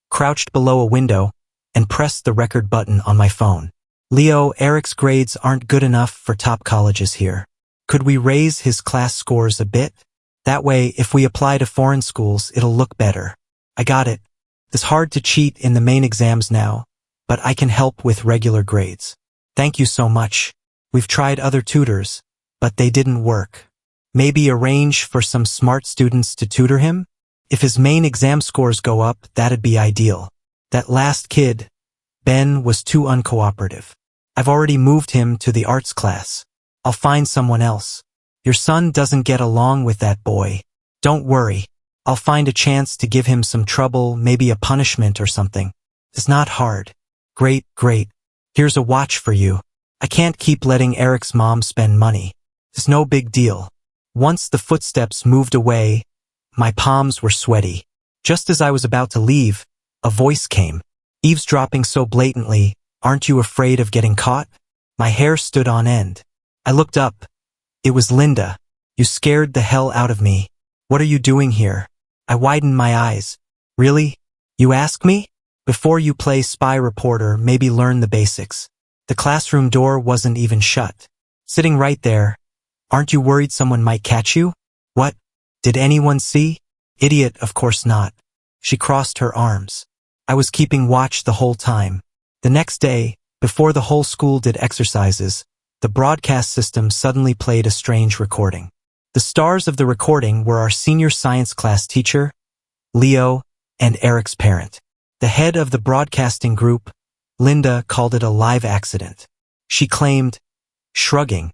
crouched below a window, and pressed the record button on my phone. Leo, Eric's grades aren't good enough for top colleges here. Could we raise his class scores a bit? That way, if we apply to foreign schools, it'll look better. I got it. It's hard to cheat in the main exams now, but I can help with regular grades. Thank you so much. We've tried other tutors, but they didn't work. Maybe arrange for some smart students to tutor him? If his main exam scores go up, that'd be ideal. That last kid, Ben, was too uncooperative. I've already moved him to the arts class. I'll find someone else. Your son doesn't get along with that boy. Don't worry. I'll find a chance to give him some trouble, maybe a punishment or something. It's not hard. Great, great. Here's a watch for you. I can't keep letting Eric's mom spend money. It's no big deal. Once the footsteps moved away, my palms were sweaty. Just as I was about to leave, a voice came, eavesdropping so blatantly, "Aren't you afraid of getting caught?" My hair stood on end. I looked up. It was Linda. You scared the hell out of me. What are you doing here? I widened my eyes. Really? You ask me? Before you play spy reporter, maybe learn the basics. The classroom door wasn't even shut. Sitting right there. Aren't you worried someone might catch you? What? Did anyone see? Idiot, of course not. She crossed her arms. I was keeping watch the whole time. The next day, before the whole school did exercises, the broadcast system suddenly played a strange recording. The stars of the recording were our senior science class teacher, Leo, and Eric's parent. The head of the broadcasting group, Linda, called it a live accident. She claimed, shrugging,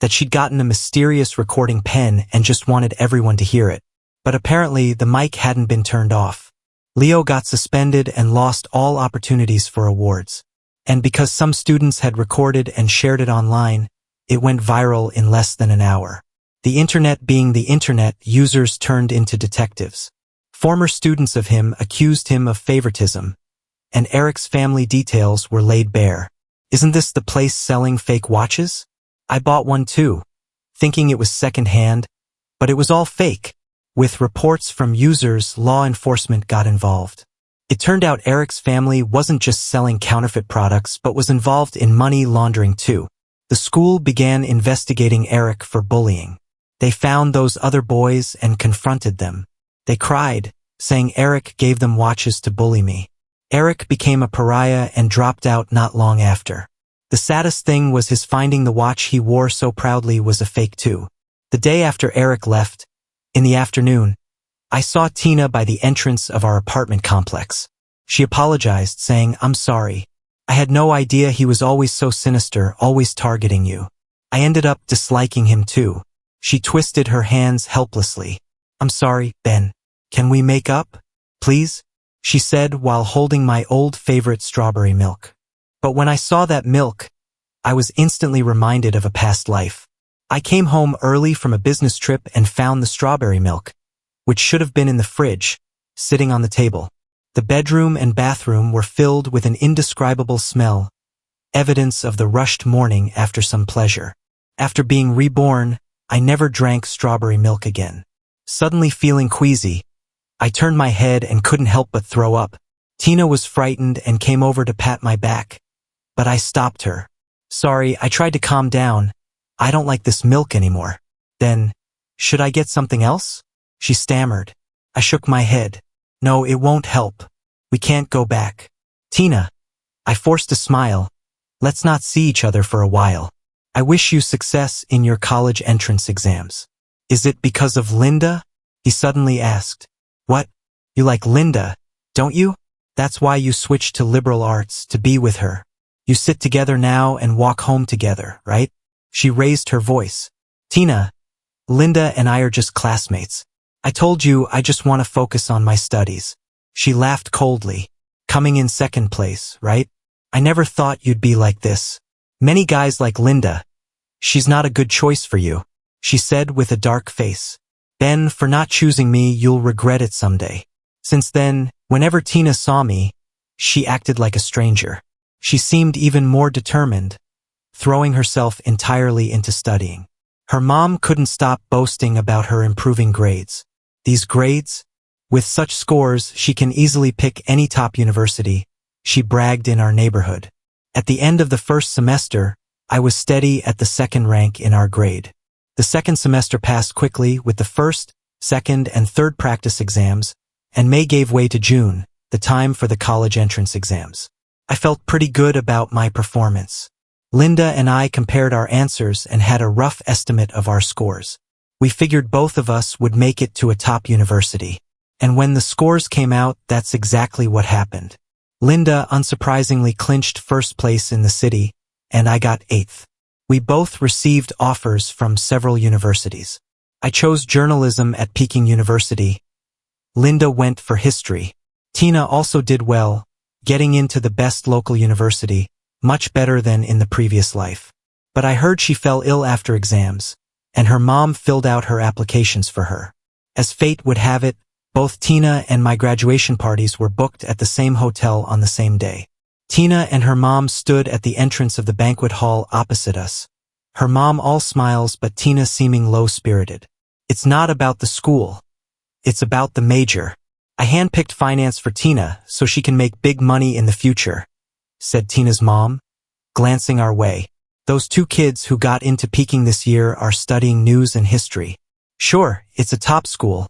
that she'd gotten a mysterious recording pen and just wanted everyone to hear it. But apparently the mic hadn't been turned off. Leo got suspended and lost all opportunities for awards. And because some students had recorded and shared it online, it went viral in less than an hour. The internet being the internet, users turned into detectives. Former students of him accused him of favoritism, and Eric's family details were laid bare. Isn't this the place selling fake watches? I bought one too, thinking it was second-hand, but it was all fake. With reports from users, law enforcement got involved. It turned out Eric's family wasn't just selling counterfeit products but was involved in money laundering too. The school began investigating Eric for bullying. They found those other boys and confronted them. They cried, saying Eric gave them watches to bully me. Eric became a pariah and dropped out not long after. The saddest thing was his finding the watch he wore so proudly was a fake too. The day after Eric left, in the afternoon, I saw Tina by the entrance of our apartment complex. She apologized, saying, "I'm sorry. I had no idea he was always so sinister, always targeting you. I ended up disliking him too." She twisted her hands helplessly. "I'm sorry, Ben. Can we make up? Please?" she said while holding my old favorite strawberry milk. But when I saw that milk, I was instantly reminded of a past life. I came home early from a business trip and found the strawberry milk, which should have been in the fridge, sitting on the table. The bedroom and bathroom were filled with an indescribable smell, evidence of the rushed morning after some pleasure. After being reborn, I never drank strawberry milk again. Suddenly feeling queasy, I turned my head and couldn't help but throw up. Tina was frightened and came over to pat my back, but I stopped her. "Sorry, I tried to calm down. I don't like this milk anymore." "Then, should I get something else?" she stammered. I shook my head. "No, it won't help. We can't go back." "Tina," I forced a smile, "let's not see each other for a while. I wish you success in your college entrance exams." "Is it because of Linda?" he suddenly asked. "What? You like Linda, don't you? That's why you switched to liberal arts, to be with her. You sit together now and walk home together, right?" She raised her voice. "Tina, Linda and I are just classmates. I told you I just want to focus on my studies." She laughed coldly. "Coming in second place, right? I never thought you'd be like this. Many guys like Linda. She's not a good choice for you," she said with a dark face. "Ben, for not choosing me, you'll regret it someday." Since then, whenever Tina saw me, she acted like a stranger. She seemed even more determined, throwing herself entirely into studying. Her mom couldn't stop boasting about her improving grades. "These grades? With such scores, she can easily pick any top university," she bragged in our neighborhood. At the end of the first semester, I was steady at the second rank in our grade. The second semester passed quickly with the first, second, and third practice exams, and May gave way to June, the time for the college entrance exams. I felt pretty good about my performance. Linda and I compared our answers and had a rough estimate of our scores. We figured both of us would make it to a top university. And when the scores came out, that's exactly what happened. Linda unsurprisingly clinched first place in the city, and I got 8th. We both received offers from several universities. I chose journalism at Peking University. Linda went for history. Tina also did well, getting into the best local university, much better than in the previous life. But I heard she fell ill after exams, and her mom filled out her applications for her. As fate would have it, both Tina and my graduation parties were booked at the same hotel on the same day. Tina and her mom stood at the entrance of the banquet hall opposite us. Her mom all smiles but Tina seeming low-spirited. "It's not about the school. It's about the major. I handpicked finance for Tina so she can make big money in the future," said Tina's mom, glancing our way. "Those 2 kids who got into Peking this year are studying news and history. Sure, it's a top school,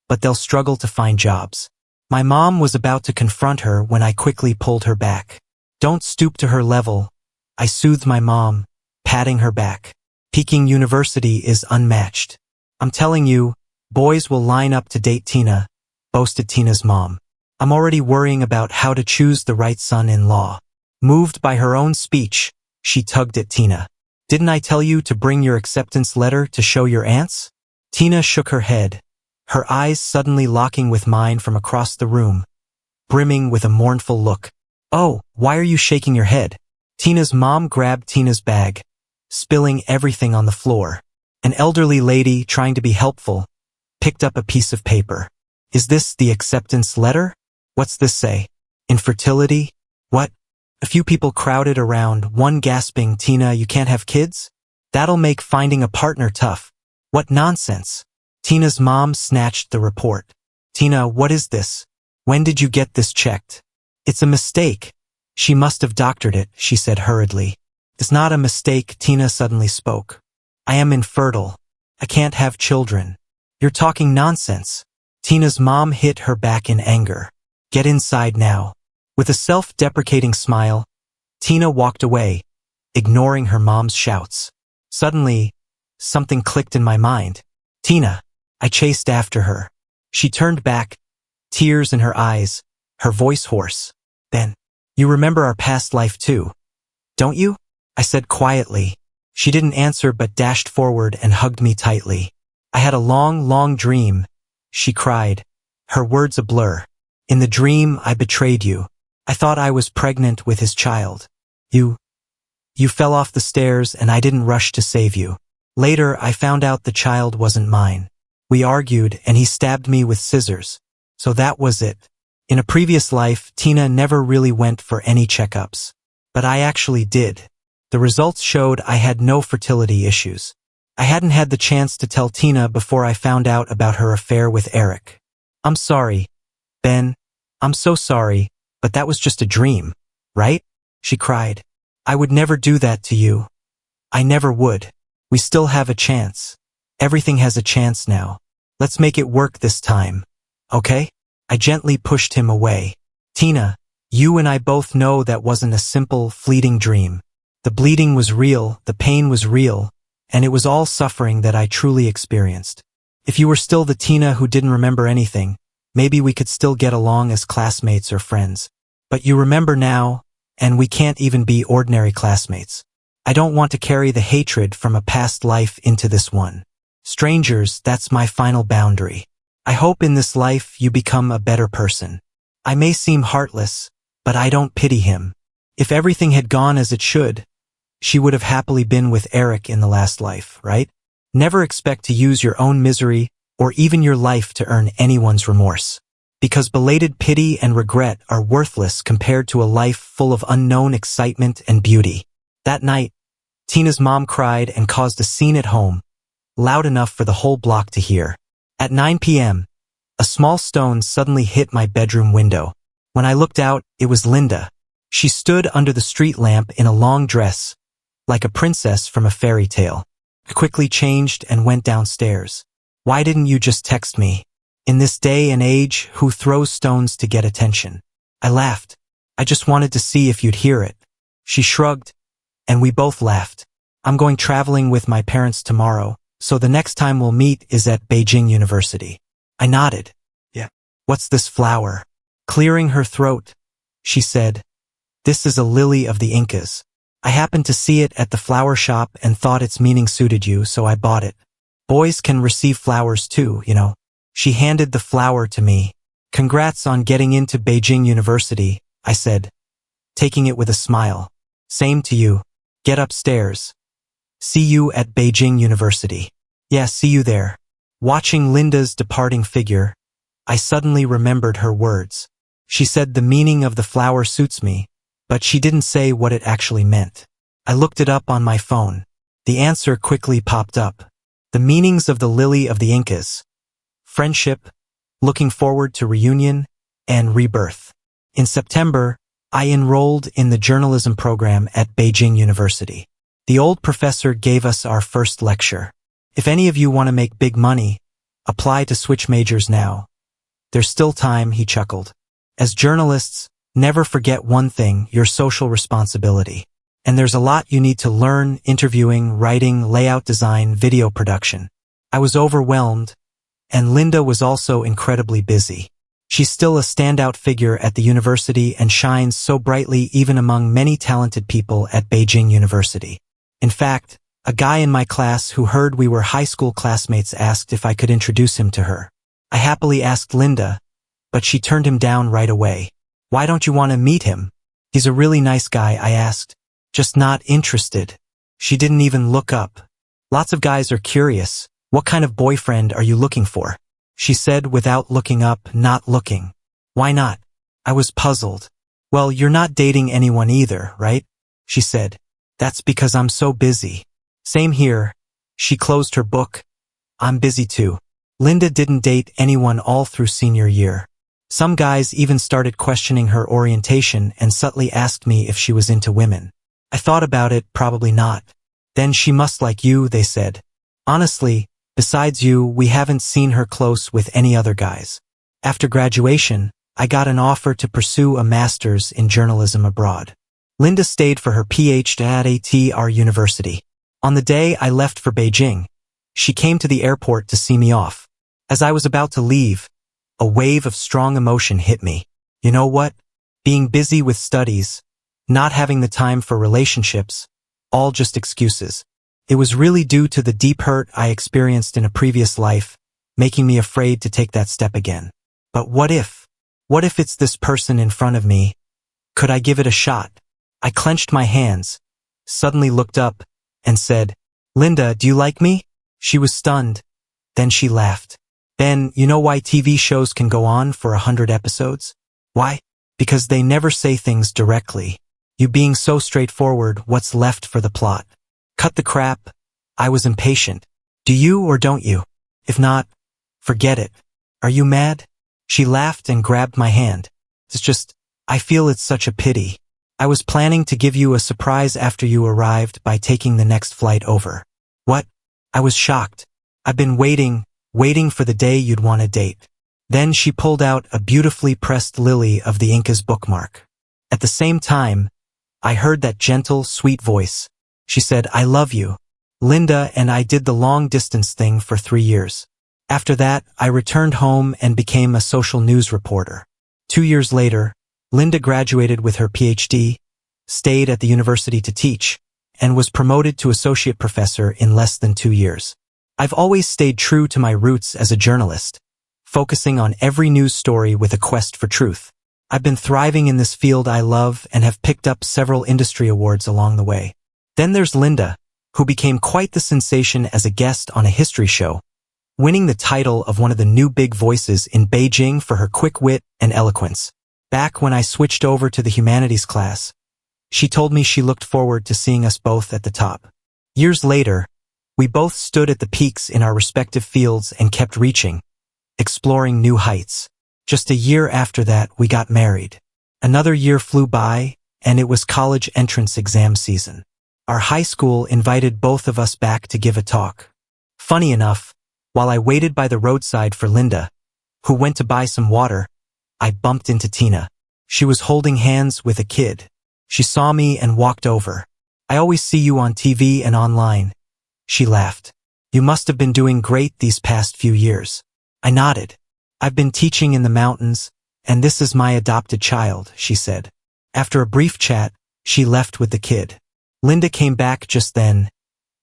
but they'll struggle to find jobs." My mom was about to confront her when I quickly pulled her back. "Don't stoop to her level," I soothed my mom, patting her back. "Peking University is unmatched. I'm telling you, boys will line up to date Tina," boasted Tina's mom. "I'm already worrying about how to choose the right son-in-law." Moved by her own speech, she tugged at Tina. "Didn't I tell you to bring your acceptance letter to show your aunts?" Tina shook her head, her eyes suddenly locking with mine from across the room, brimming with a mournful look. "Oh, why are you shaking your head?" Tina's mom grabbed Tina's bag, spilling everything on the floor. An elderly lady, trying to be helpful, picked up a piece of paper. "Is this the acceptance letter? What's this say? Infertility? What?" A few people crowded around, one gasping, "Tina, you can't have kids? That'll make finding a partner tough." "What nonsense. Tina's mom snatched the report. Tina, what is this? When did you get this checked? It's a mistake. She must have doctored it, she said hurriedly. It's not a mistake, Tina suddenly spoke. I am infertile. I can't have children. You're talking nonsense. Tina's mom hit her back in anger. Get inside now. With a self-deprecating smile, Tina walked away, ignoring her mom's shouts. Suddenly, something clicked in my mind. Tina. I chased after her. She turned back, tears in her eyes, her voice hoarse. Then, you remember our past life too, don't you? I said quietly. She didn't answer but dashed forward and hugged me tightly. I had a long, long dream, she cried, her words a blur. In the dream, I betrayed you. I thought I was pregnant with his child. You fell off the stairs and I didn't rush to save you. Later, I found out the child wasn't mine. We argued and he stabbed me with scissors. So that was it. In a previous life, Tina never really went for any checkups. But I actually did. The results showed I had no fertility issues. I hadn't had the chance to tell Tina before I found out about her affair with Eric. I'm sorry, Ben. I'm so sorry, but that was just a dream, right? She cried. I would never do that to you. I never would. We still have a chance. Everything has a chance now. Let's make it work this time. Okay? I gently pushed him away. Tina, you and I both know that wasn't a simple, fleeting dream. The bleeding was real, the pain was real, and it was all suffering that I truly experienced. If you were still the Tina who didn't remember anything, maybe we could still get along as classmates or friends. But you remember now, and we can't even be ordinary classmates. I don't want to carry the hatred from a past life into this one. Strangers, that's my final boundary. I hope in this life you become a better person. I may seem heartless, but I don't pity him. If everything had gone as it should, she would have happily been with Eric in the last life, right? Never expect to use your own misery or even your life to earn anyone's remorse. Because belated pity and regret are worthless compared to a life full of unknown excitement and beauty. That night, Tina's mom cried and caused a scene at home, loud enough for the whole block to hear. At 9 p.m., a small stone suddenly hit my bedroom window. When I looked out, it was Linda. She stood under the street lamp in a long dress, like a princess from a fairy tale. I quickly changed and went downstairs. Why didn't you just text me? In this day and age, who throws stones to get attention? I laughed. I just wanted to see if you'd hear it. She shrugged, and we both laughed. I'm going traveling with my parents tomorrow, so the next time we'll meet is at Beijing University. I nodded. Yeah. What's this flower? Clearing her throat, she said, This is a lily of the Incas. I happened to see it at the flower shop and thought its meaning suited you, so I bought it. Boys can receive flowers too, you know. She handed the flower to me. Congrats on getting into Beijing University, I said, taking it with a smile. Same to you. Get upstairs. See you at Beijing University. Yeah, see you there. Watching Linda's departing figure, I suddenly remembered her words. She said the meaning of the flower suits me, but she didn't say what it actually meant. I looked it up on my phone. The answer quickly popped up. The meanings of the lily of the Incas. Friendship, looking forward to reunion, and rebirth. In September, I enrolled in the journalism program at Beijing University. The old professor gave us our first lecture. If any of you want to make big money, apply to switch majors now. There's still time, he chuckled. As journalists, never forget one thing, your social responsibility. And there's a lot you need to learn: interviewing, writing, layout design, video production. I was overwhelmed, and Linda was also incredibly busy. She's still a standout figure at the university and shines so brightly even among many talented people at Beijing University. In fact, a guy in my class who heard we were high school classmates asked if I could introduce him to her. I happily asked Linda, but she turned him down right away. Why don't you want to meet him? He's a really nice guy, I asked. Just not interested. She didn't even look up. Lots of guys are curious. What kind of boyfriend are you looking for? She said without looking up, not looking. Why not? I was puzzled. Well, you're not dating anyone either, right? She said. That's because I'm so busy. Same here. She closed her book. I'm busy too. Linda didn't date anyone all through senior year. Some guys even started questioning her orientation and subtly asked me if she was into women. I thought about it, probably not. Then she must like you, they said. Honestly, besides you, we haven't seen her close with any other guys. After graduation, I got an offer to pursue a master's in journalism abroad. Linda stayed for her PhD at our university. On the day I left for Beijing, she came to the airport to see me off. As I was about to leave, a wave of strong emotion hit me. You know what? Being busy with studies, not having the time for relationships, all just excuses. It was really due to the deep hurt I experienced in a previous life, making me afraid to take that step again. But what if? What if it's this person in front of me? Could I give it a shot? I clenched my hands, suddenly looked up, and said, Linda, do you like me? She was stunned. Then she laughed. Ben, you know why TV shows can go on for 100 episodes? Why? Because they never say things directly. You being so straightforward, what's left for the plot? Cut the crap. I was impatient. Do you or don't you? If not, forget it. Are you mad? She laughed and grabbed my hand. It's just, I feel it's such a pity. I was planning to give you a surprise after you arrived by taking the next flight over. What? I was shocked. I've been waiting for the day you'd want to date. Then she pulled out a beautifully pressed lily of the Inca's bookmark. At the same time, I heard that gentle, sweet voice. She said, I love you. Linda and I did the long-distance thing for 3 years. After that, I returned home and became a social news reporter. 2 years later, Linda graduated with her PhD, stayed at the university to teach, and was promoted to associate professor in less than 2 years. I've always stayed true to my roots as a journalist, focusing on every news story with a quest for truth. I've been thriving in this field I love and have picked up several industry awards along the way. Then there's Linda, who became quite the sensation as a guest on a history show, winning the title of one of the new big voices in Beijing for her quick wit and eloquence. Back when I switched over to the humanities class, she told me she looked forward to seeing us both at the top. Years later, we both stood at the peaks in our respective fields and kept reaching, exploring new heights. Just a year after that, we got married. Another year flew by, and it was college entrance exam season. Our high school invited both of us back to give a talk. Funny enough, while I waited by the roadside for Linda, who went to buy some water, I bumped into Tina. She was holding hands with a kid. She saw me and walked over. I always see you on TV and online. She laughed. You must have been doing great these past few years. I nodded. I've been teaching in the mountains, and this is my adopted child, she said. After a brief chat, she left with the kid. Linda came back just then,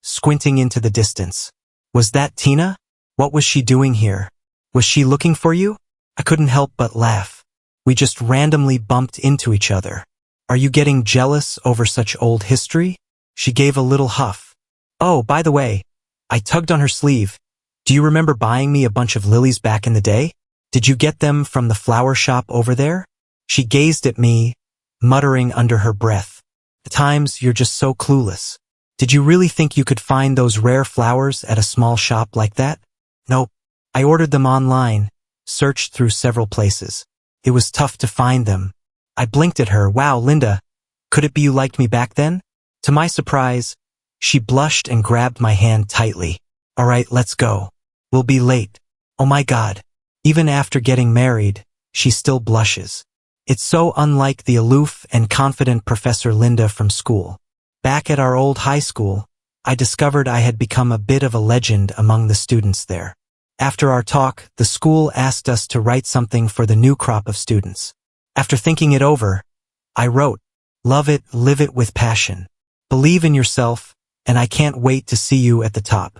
squinting into the distance. Was that Tina? What was she doing here? Was she looking for you? I couldn't help but laugh. We just randomly bumped into each other. Are you getting jealous over such old history? She gave a little huff. Oh, by the way, I tugged on her sleeve. Do you remember buying me a bunch of lilies back in the day? Did you get them from the flower shop over there? She gazed at me, muttering under her breath. At times, you're just so clueless. Did you really think you could find those rare flowers at a small shop like that? Nope. I ordered them online, searched through several places. It was tough to find them. I blinked at her. Wow, Linda, could it be you liked me back then? To my surprise, she blushed and grabbed my hand tightly. All right, let's go. We'll be late. Oh my God. Even after getting married, she still blushes. It's so unlike the aloof and confident Professor Linda from school. Back at our old high school, I discovered I had become a bit of a legend among the students there. After our talk, the school asked us to write something for the new crop of students. After thinking it over, I wrote, "Love it, live it with passion. Believe in yourself, and I can't wait to see you at the top."